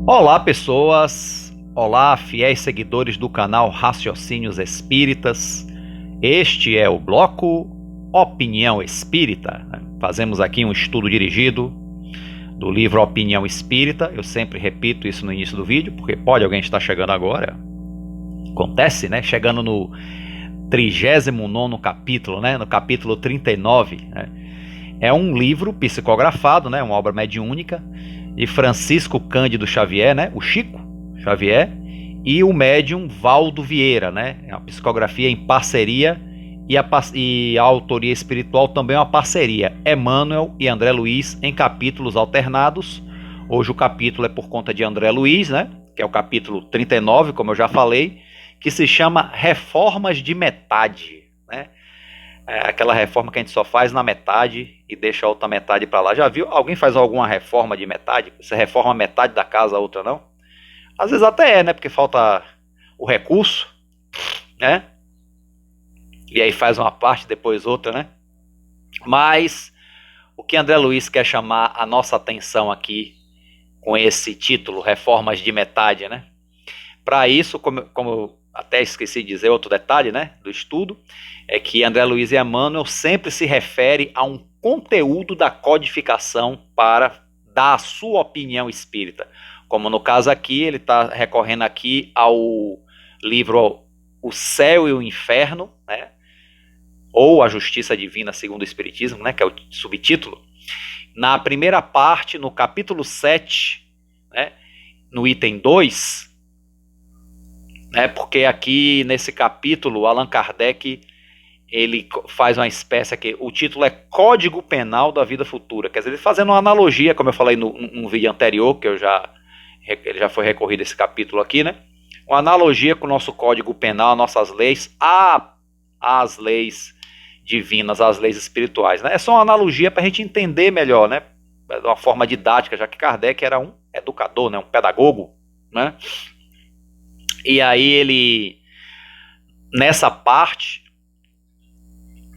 Olá, pessoas! Olá, fiéis seguidores do canal Raciocínios Espíritas. Este é o bloco Opinião Espírita. Fazemos aqui um estudo dirigido do livro Opinião Espírita. Eu sempre repito isso no início do vídeo, porque pode alguém estar chegando agora. Acontece, né? Chegando no 39º capítulo, né? No capítulo 39, né? É um livro psicografado, né? Uma obra mediúnica de Francisco Cândido Xavier, né? O Chico Xavier, e o médium Valdo Vieira, né? É uma psicografia em parceria e a autoria espiritual também é uma parceria. Emmanuel e André Luiz em capítulos alternados. Hoje o capítulo é por conta de André Luiz, né? Que é o capítulo 39, como eu já falei, que se chama Reformas de Metade, né? É aquela reforma que a gente só faz na metade e deixa a outra metade para lá. Já viu? Alguém faz alguma reforma de metade? Você reforma metade da casa, a outra não? Às vezes até é, né? Porque falta o recurso, né? E aí faz uma parte, depois outra, né? Mas o que André Luiz quer chamar a nossa atenção aqui com esse título, Reformas de Metade, né? Para isso, como eu até esqueci de dizer outro detalhe, né, do estudo, é que André Luiz e Emmanuel sempre se refere a um conteúdo da codificação para dar a sua opinião espírita. Como no caso aqui, ele está recorrendo aqui ao livro O Céu e o Inferno, né, ou A Justiça Divina segundo o Espiritismo, né, que é o subtítulo. Na primeira parte, no capítulo 7, né, no item 2, porque aqui nesse capítulo Allan Kardec ele faz uma espécie aqui, o título é Código Penal da Vida Futura, quer dizer, ele fazendo uma analogia, como eu falei num vídeo anterior, que ele já foi recorrido esse capítulo aqui, né? Uma analogia com o nosso Código Penal, nossas leis, às leis divinas, às leis espirituais, né? É só uma analogia para a gente entender melhor, né? De uma forma didática, já que Kardec era um educador, né? Um pedagogo, né? E aí ele, nessa parte,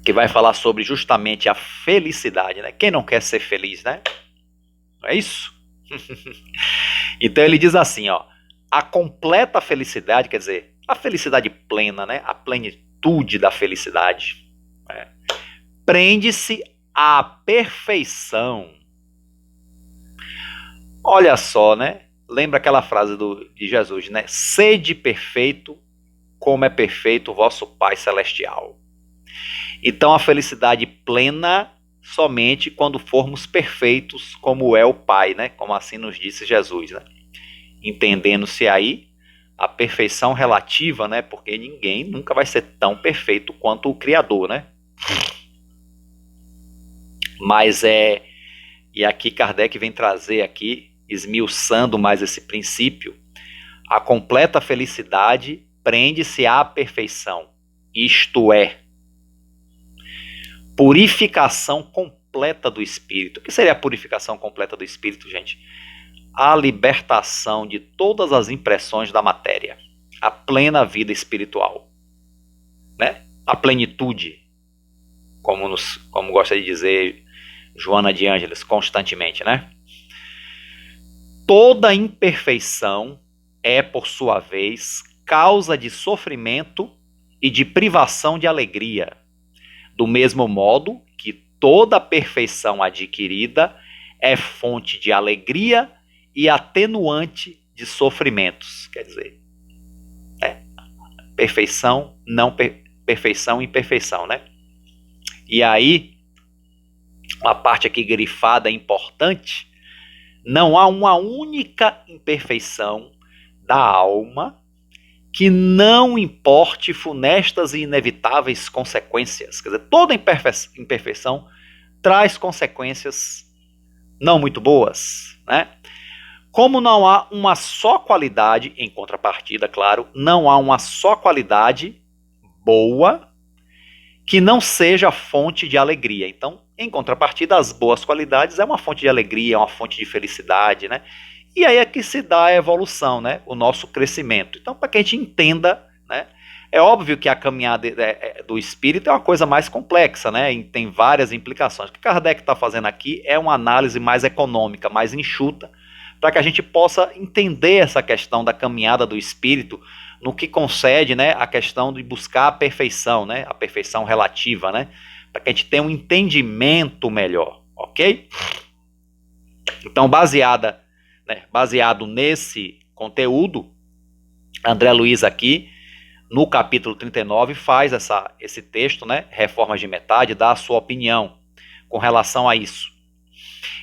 que vai falar sobre justamente a felicidade, né? Quem não quer ser feliz, né? Não é isso? Então ele diz assim, ó, a completa felicidade, quer dizer, a felicidade plena, né? A plenitude da felicidade, né? Prende-se à perfeição. Olha só, né? Lembra aquela frase de Jesus, né? Sede perfeito, como é perfeito o vosso Pai Celestial. Então a felicidade plena somente quando formos perfeitos como é o Pai, né? Como assim nos disse Jesus, né? Entendendo-se aí a perfeição relativa, né? Porque ninguém nunca vai ser tão perfeito quanto o Criador, né? Mas e aqui Kardec vem trazer aqui, esmiuçando mais esse princípio, a completa felicidade prende-se à perfeição, isto é, purificação completa do espírito. O que seria a purificação completa do espírito, gente? A libertação de todas as impressões da matéria, a plena vida espiritual, né? A plenitude, como gosta de dizer Joana de Ângeles constantemente, né? Toda imperfeição é, por sua vez, causa de sofrimento e de privação de alegria, do mesmo modo que toda perfeição adquirida é fonte de alegria e atenuante de sofrimentos. Quer dizer, perfeição, não perfeição e imperfeição, né? E aí, uma parte aqui grifada importante, não há uma única imperfeição da alma que não importe funestas e inevitáveis consequências. Quer dizer, toda imperfeição traz consequências não muito boas, né? Como não há uma só qualidade, em contrapartida, claro, não há uma só qualidade boa que não seja fonte de alegria. Então, em contrapartida, as boas qualidades é uma fonte de alegria, é uma fonte de felicidade, né? E aí é que se dá a evolução, né? O nosso crescimento. Então, para que a gente entenda, né? É óbvio que a caminhada do espírito é uma coisa mais complexa, né? E tem várias implicações. O que Kardec está fazendo aqui é uma análise mais econômica, mais enxuta, para que a gente possa entender essa questão da caminhada do espírito no que concede, né, a questão de buscar a perfeição, né, a perfeição relativa, né, para que a gente tenha um entendimento melhor, ok? Então, baseado nesse conteúdo, André Luiz aqui, no capítulo 39, faz esse texto, né, Reformas de Metade, dá a sua opinião com relação a isso.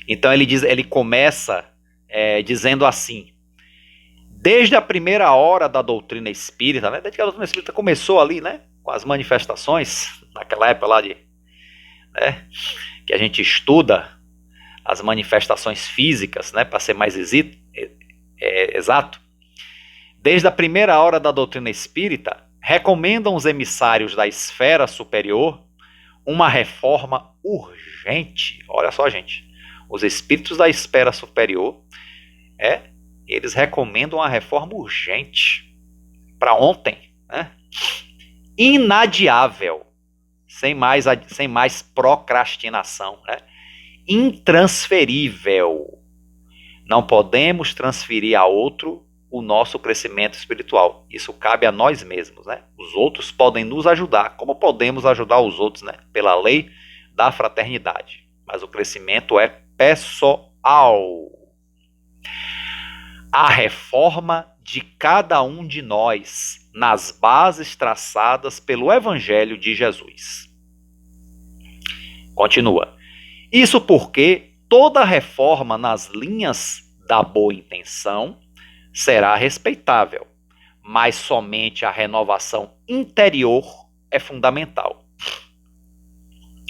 Então ele começa dizendo assim: desde a primeira hora da doutrina espírita, né, desde que a doutrina espírita começou ali, né, com as manifestações, naquela época lá né, que a gente estuda as manifestações físicas, né, para ser mais exato, desde a primeira hora da doutrina espírita, recomendam os emissários da esfera superior uma reforma urgente. Olha só, gente, os espíritos da esfera superior, eles recomendam uma reforma urgente, para ontem, né? Inadiável, sem mais procrastinação, né? Intransferível. Não podemos transferir a outro o nosso crescimento espiritual. Isso cabe a nós mesmos, né? Os outros podem nos ajudar. Como podemos ajudar os outros, né? Pela lei da fraternidade. Mas o crescimento é pessoal. A reforma de cada um de nós nas bases traçadas pelo Evangelho de Jesus. Continua. Isso porque toda reforma nas linhas da boa intenção será respeitável, mas somente a renovação interior é fundamental.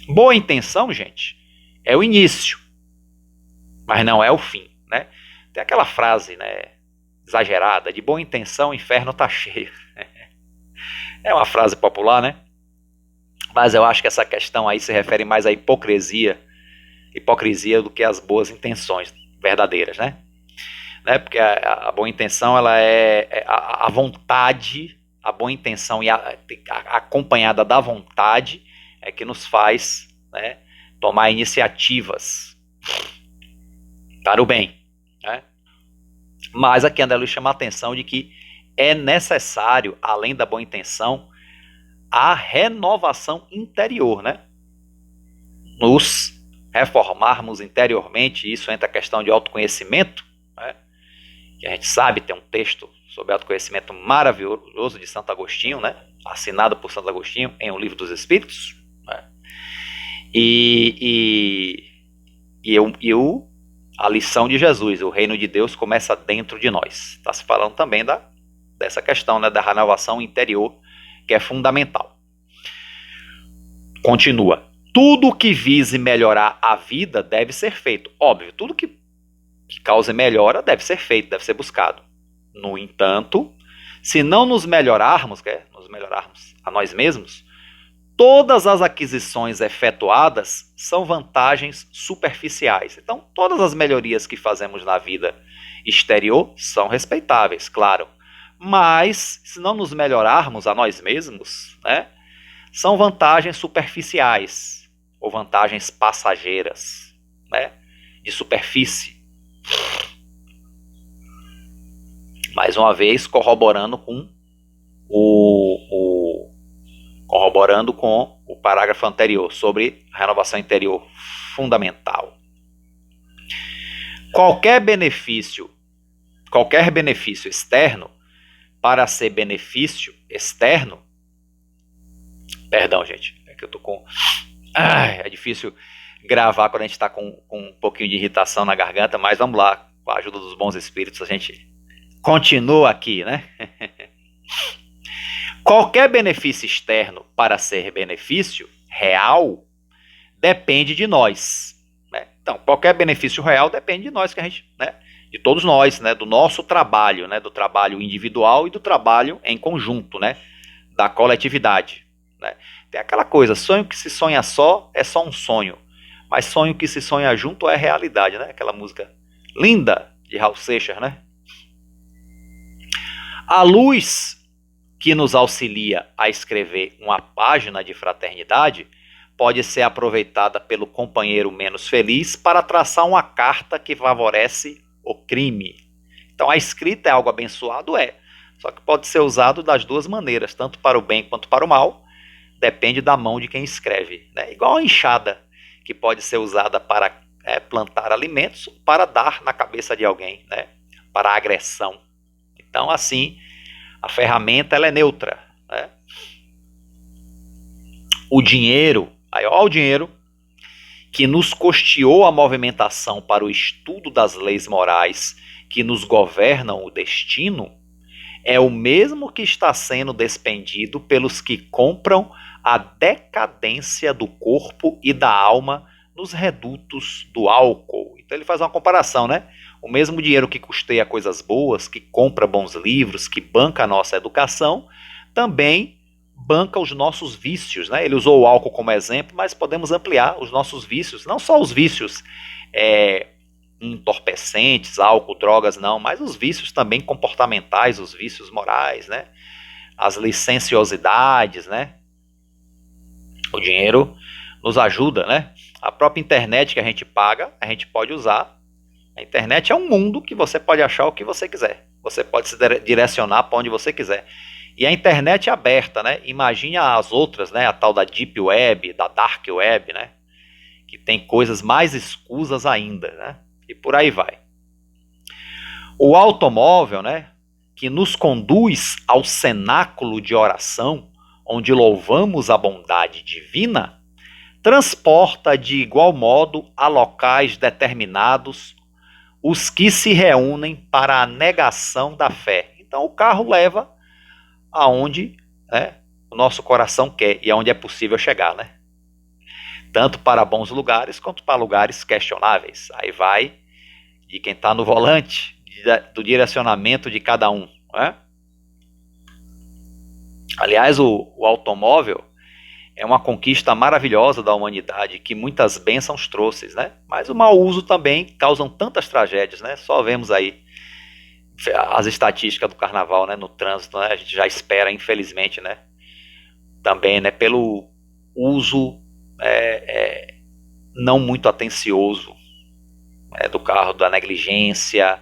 Boa intenção, gente, é o início, mas não é o fim, né? Tem aquela frase, né, exagerada, de boa intenção o inferno tá cheio. É uma frase popular, né? Mas eu acho que essa questão aí se refere mais à hipocrisia do que às boas intenções verdadeiras, né? Porque a boa intenção, ela é a vontade, a boa intenção e acompanhada da vontade é que nos faz, né, tomar iniciativas para o bem, né? Mas aqui André Luiz chama a atenção de que é necessário, além da boa intenção, a renovação interior, né? Nos reformarmos interiormente. Isso entra a questão de autoconhecimento, né? Que a gente sabe, tem um texto sobre autoconhecimento maravilhoso de Santo Agostinho, né? Assinado por Santo Agostinho em O Livro dos Espíritos, né? A lição de Jesus, o reino de Deus começa dentro de nós. Está se falando também dessa questão, né, da renovação interior, que é fundamental. Continua. Tudo que vise melhorar a vida deve ser feito. Óbvio, tudo que cause melhora deve ser feito, deve ser buscado. No entanto, se não nos melhorarmos a nós mesmos, todas as aquisições efetuadas são vantagens superficiais. Então, todas as melhorias que fazemos na vida exterior são respeitáveis, claro. Mas, se não nos melhorarmos a nós mesmos, né, são vantagens superficiais, ou vantagens passageiras, né, de superfície. Mais uma vez, corroborando com o parágrafo anterior sobre a renovação interior fundamental. Qualquer benefício externo, para ser benefício externo, perdão, gente, é que eu tô com, é difícil gravar quando a gente está com um pouquinho de irritação na garganta, mas vamos lá, com a ajuda dos bons espíritos a gente continua aqui, né? Qualquer benefício externo, para ser benefício real, depende de nós, né? Então, qualquer benefício real depende de nós, que a gente, né, de todos nós, né, do nosso trabalho, né, do trabalho individual e do trabalho em conjunto, né, da coletividade, né? Tem aquela coisa, sonho que se sonha só é só um sonho, mas sonho que se sonha junto é realidade, né? Aquela música linda de Raul Seixas, né? A luz que nos auxilia a escrever uma página de fraternidade pode ser aproveitada pelo companheiro menos feliz para traçar uma carta que favorece o crime. Então a escrita é algo abençoado? É. Só que pode ser usado das duas maneiras, tanto para o bem quanto para o mal, depende da mão de quem escreve. Né? Igual a enxada, que pode ser usada para plantar alimentos, para dar na cabeça de alguém, né? Para agressão. Então, assim, a ferramenta ela é neutra. Né? O dinheiro, aí ó, o dinheiro que nos custeou a movimentação para o estudo das leis morais que nos governam o destino, é o mesmo que está sendo despendido pelos que compram a decadência do corpo e da alma nos redutos do álcool. Então ele faz uma comparação, né? O mesmo dinheiro que custeia coisas boas, que compra bons livros, que banca a nossa educação, também banca os nossos vícios, né? Ele usou o álcool como exemplo, mas podemos ampliar os nossos vícios, não só os vícios entorpecentes, álcool, drogas, não, mas os vícios também comportamentais, os vícios morais, né? As licenciosidades, né? O dinheiro nos ajuda, né? A própria internet que a gente paga, a gente pode usar. A internet é um mundo que você pode achar o que você quiser. Você pode se direcionar para onde você quiser. E a internet é aberta, né? Imagine as outras, né? A tal da Deep Web, da Dark Web, né? Que tem coisas mais escusas ainda, né? E por aí vai. O automóvel, né? Que nos conduz ao cenáculo de oração, onde louvamos a bondade divina, transporta de igual modo a locais determinados os que se reúnem para a negação da fé. Então o carro leva aonde, né, o nosso coração quer e aonde é possível chegar, né? Tanto para bons lugares quanto para lugares questionáveis. Aí vai de quem está no volante, do direcionamento de cada um, né? Aliás, o automóvel é uma conquista maravilhosa da humanidade que muitas bênçãos trouxe, né? Mas o mau uso também causam tantas tragédias, né? Só vemos aí as estatísticas do carnaval, né? No trânsito, né? A gente já espera, infelizmente, né? Também, né? Pelo uso não muito atencioso do carro, da negligência,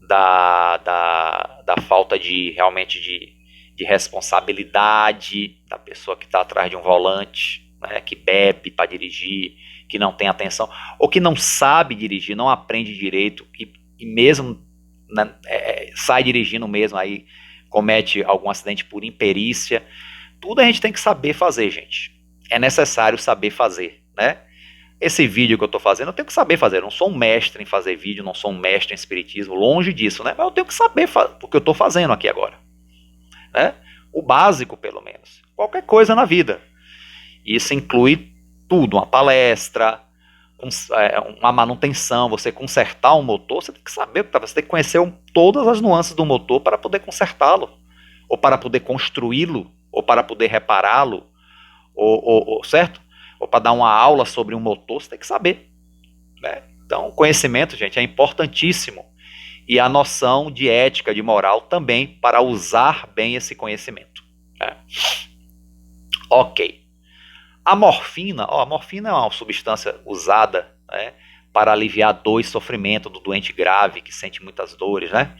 da falta de realmente de responsabilidade da pessoa que está atrás de um volante, né, que bebe para dirigir, que não tem atenção, ou que não sabe dirigir, não aprende direito e mesmo né, sai dirigindo mesmo, aí comete algum acidente por imperícia. Tudo a gente tem que saber fazer, gente. É necessário saber fazer, né? Esse vídeo que eu estou fazendo, eu tenho que saber fazer. Eu não sou um mestre em fazer vídeo, não sou um mestre em espiritismo, longe disso, né? Mas eu tenho que saber o que eu estou fazendo aqui agora. Né? O básico, pelo menos. Qualquer coisa na vida. Isso inclui tudo, uma palestra, uma manutenção, você consertar um motor, você tem que saber, você tem que conhecer todas as nuances do motor para poder consertá-lo, ou para poder construí-lo, ou para poder repará-lo, certo? Ou para dar uma aula sobre um motor, você tem que saber. Né? Então, o conhecimento, gente, é importantíssimo. E a noção de ética, de moral também, para usar bem esse conhecimento. Né? Ok. A morfina é uma substância usada, né, para aliviar dor e sofrimento do doente grave, que sente muitas dores, né?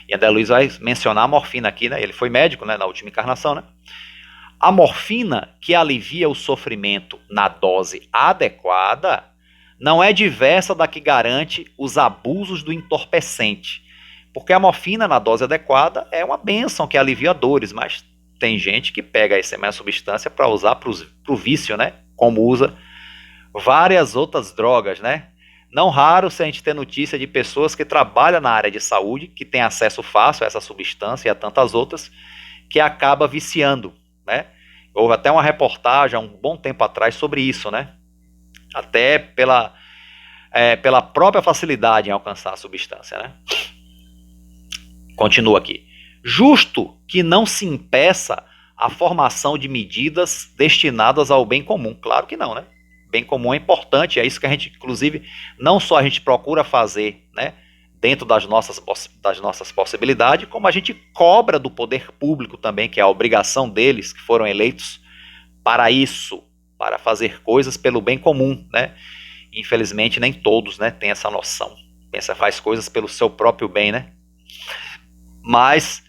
E André Luiz vai mencionar a morfina aqui, né? Ele foi médico, né, na última encarnação, né? A morfina, que alivia o sofrimento na dose adequada, não é diversa da que garante os abusos do entorpecente. Porque a morfina, na dose adequada, é uma bênção que alivia dores, mas tem gente que pega essa mesma substância para usar para o vício, né? Como usa várias outras drogas, né? Não raro se a gente ter notícia de pessoas que trabalham na área de saúde, que têm acesso fácil a essa substância e a tantas outras, que acaba viciando, né? Houve até uma reportagem há um bom tempo atrás sobre isso, né? Até pela própria facilidade em alcançar a substância, né? Continua aqui. Justo que não se impeça a formação de medidas destinadas ao bem comum. Claro que não, né? Bem comum é importante, é isso que a gente, inclusive, não só a gente procura fazer, né, dentro das nossas possibilidades, como a gente cobra do poder público também, que é a obrigação deles, que foram eleitos para isso, para fazer coisas pelo bem comum, né? Infelizmente, nem todos, né, têm essa noção. Pensa, faz coisas pelo seu próprio bem, né? Mas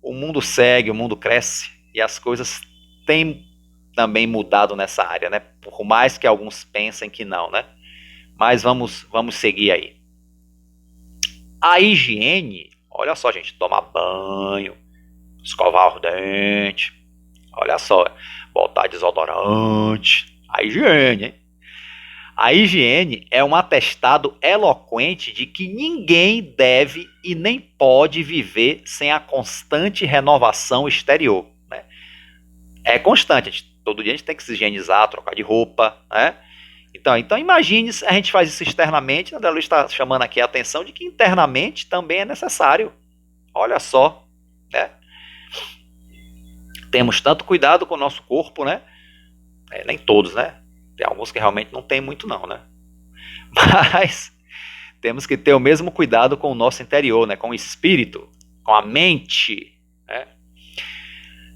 o mundo segue, o mundo cresce e as coisas têm também mudado nessa área, né? Por mais que alguns pensem que não, né? Mas vamos seguir aí. A higiene, olha só, gente, tomar banho, escovar os dentes, olha só, botar desodorante, a higiene, hein? A higiene é um atestado eloquente de que ninguém deve e nem pode viver sem a constante renovação exterior, né? É constante, todo dia a gente tem que se higienizar, trocar de roupa, né? Então imagine se a gente faz isso externamente. André Luiz está chamando aqui a atenção de que internamente também é necessário. Olha só, né? Temos tanto cuidado com o nosso corpo, né? Nem todos, né? Tem alguns que realmente não tem muito não, né? Mas temos que ter o mesmo cuidado com o nosso interior, né? Com o espírito, com a mente, né?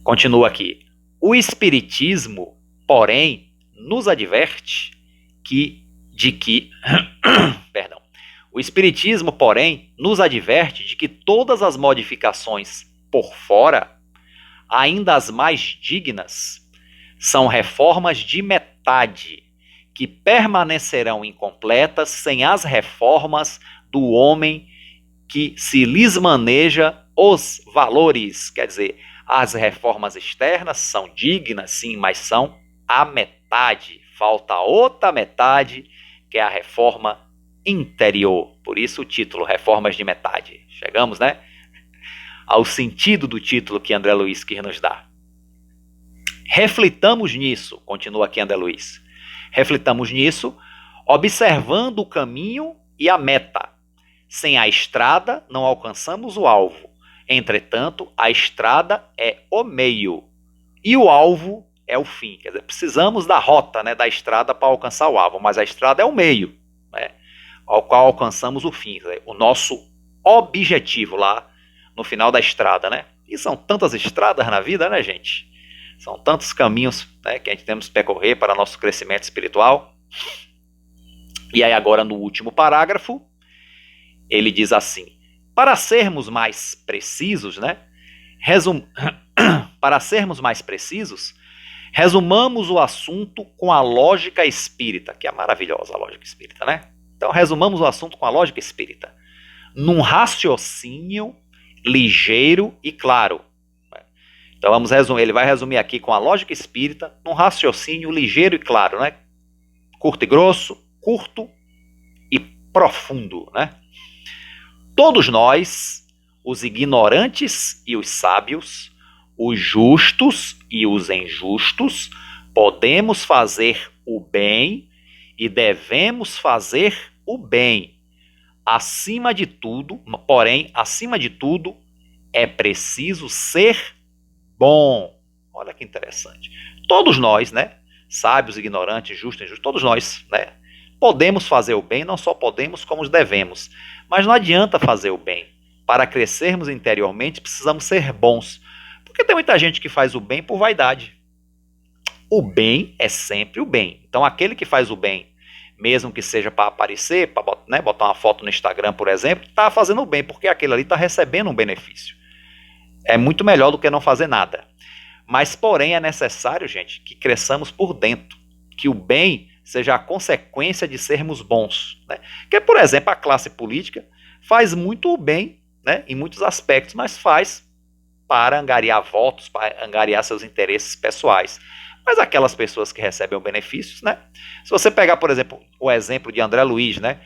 Continua aqui. O espiritismo, porém, nos adverte perdão. O espiritismo, porém, nos adverte de que todas as modificações por fora, ainda as mais dignas, são reformas de metade, que permanecerão incompletas sem as reformas do homem que se lhes maneja os valores. Quer dizer, as reformas externas são dignas, sim, mas são a metade. Falta outra metade, que é a reforma interior. Por isso o título, Reformas de Metade. Chegamos, né? Ao sentido do título que André Luiz quis nos dar. Reflitamos nisso, continua aqui André Luiz. Reflitamos nisso, observando o caminho e a meta. Sem a estrada, não alcançamos o alvo. Entretanto, a estrada é o meio e o alvo é o fim. Quer dizer, precisamos da rota, né, da estrada para alcançar o alvo, mas a estrada é o meio, né, ao qual alcançamos o fim, quer dizer, o nosso objetivo lá no final da estrada, né? E são tantas estradas na vida, né, gente? São tantos caminhos, né, que a gente temos que percorrer para nosso crescimento espiritual. E aí agora no último parágrafo, ele diz assim: para sermos mais precisos, né? Para sermos mais precisos, resumamos o assunto com a lógica espírita, que é maravilhosa a lógica espírita, né? Então resumamos o assunto com a lógica espírita, num raciocínio ligeiro e claro. Então vamos resumir, ele vai resumir aqui com a lógica espírita, num raciocínio ligeiro e claro, né? Curto e grosso, curto e profundo, né? Todos nós, os ignorantes e os sábios, os justos e os injustos, podemos fazer o bem e devemos fazer o bem. Acima de tudo, porém, acima de tudo, é preciso ser bom. Olha que interessante. Todos nós, né, sábios, ignorantes, justos, injustos, todos nós, né, podemos fazer o bem, não só podemos, como devemos. Mas não adianta fazer o bem. Para crescermos interiormente, precisamos ser bons. Porque tem muita gente que faz o bem por vaidade. O bem é sempre o bem. Então, aquele que faz o bem, mesmo que seja para aparecer, para, né, botar uma foto no Instagram, por exemplo, está fazendo o bem, porque aquele ali está recebendo um benefício. É muito melhor do que não fazer nada. Mas, porém, é necessário, gente, que cresçamos por dentro. Que o bem seja a consequência de sermos bons, né? Que, por exemplo, a classe política faz muito bem, né, em muitos aspectos, mas faz para angariar votos, para angariar seus interesses pessoais. Mas aquelas pessoas que recebem benefícios, né? Se você pegar, por exemplo, o exemplo de André Luiz, né,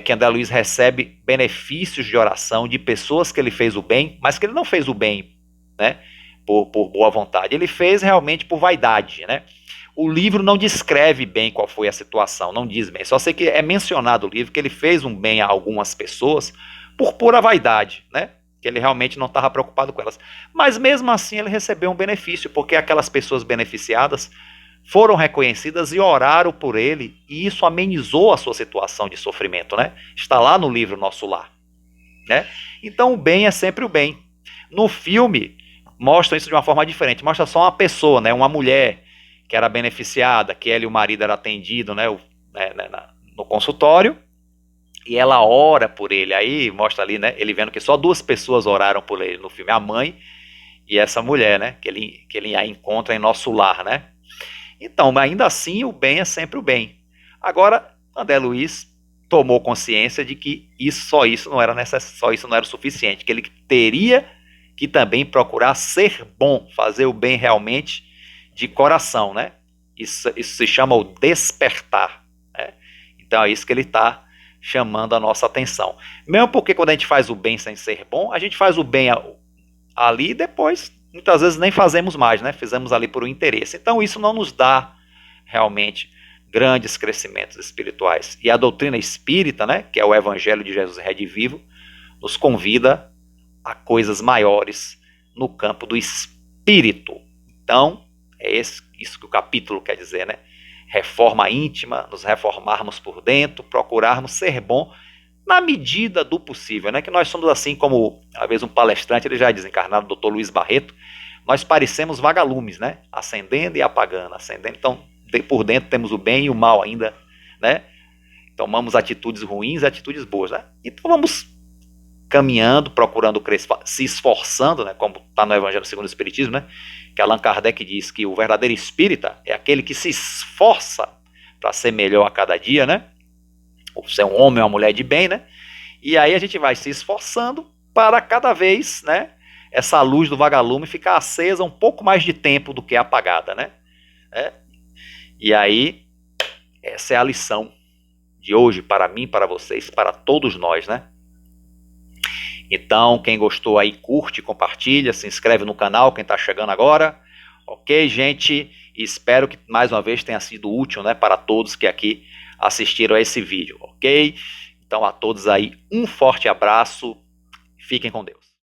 que André Luiz recebe benefícios de oração de pessoas que ele fez o bem, mas que ele não fez o bem, né, por boa vontade, ele fez realmente por vaidade, né? O livro não descreve bem qual foi a situação, não diz bem. Só sei que é mencionado no livro que ele fez um bem a algumas pessoas por pura vaidade, né? Que ele realmente não estava preocupado com elas. Mas mesmo assim ele recebeu um benefício, porque aquelas pessoas beneficiadas foram reconhecidas e oraram por ele, e isso amenizou a sua situação de sofrimento, né? Está lá no livro Nosso Lar, né? Então o bem é sempre o bem. No filme mostra isso de uma forma diferente, mostra só uma pessoa, né? Uma mulher que era beneficiada, que ela e o marido eram atendidos, né, no consultório, e ela ora por ele. Aí mostra ali, né, ele vendo que só 2 pessoas oraram por ele no filme, a mãe e essa mulher, né, que ele a encontra em Nosso Lar, né. Então, ainda assim, o bem é sempre o bem. Agora, André Luiz tomou consciência de que só isso não era necessário, só isso não era o suficiente, que ele teria que também procurar ser bom, fazer o bem realmente de coração, né? Isso se chama o despertar, né? Então é isso que ele está chamando a nossa atenção. Mesmo porque quando a gente faz o bem sem ser bom, a gente faz o bem ali e depois, muitas vezes nem fazemos mais, né? Fizemos ali por um interesse. Então isso não nos dá realmente grandes crescimentos espirituais. E a doutrina espírita, né, que é o Evangelho de Jesus Redivivo, nos convida a coisas maiores no campo do espírito. Então, é isso que o capítulo quer dizer, né? Reforma íntima, nos reformarmos por dentro, procurarmos ser bom na medida do possível, né? Que nós somos assim como, às vezes, um palestrante, ele já é desencarnado, Dr. Luiz Barreto, nós parecemos vagalumes, né? Acendendo e apagando, acendendo. Então, por dentro temos o bem e o mal ainda, né? Tomamos atitudes ruins e atitudes boas, né? Então vamos caminhando, procurando crescer, se esforçando, né? Como está no Evangelho segundo o Espiritismo, né? Que Allan Kardec diz que o verdadeiro espírita é aquele que se esforça para ser melhor a cada dia, né? Ou ser um homem ou uma mulher de bem, né? E aí a gente vai se esforçando para cada vez, né? Essa luz do vagalume ficar acesa um pouco mais de tempo do que apagada, né? E aí, essa é a lição de hoje para mim, para vocês, para todos nós, né? Então, quem gostou aí, curte, compartilha, se inscreve no canal, quem está chegando agora. Ok, gente? E espero que mais uma vez tenha sido útil, né, para todos que aqui assistiram a esse vídeo, ok? Então, a todos aí, um forte abraço. Fiquem com Deus.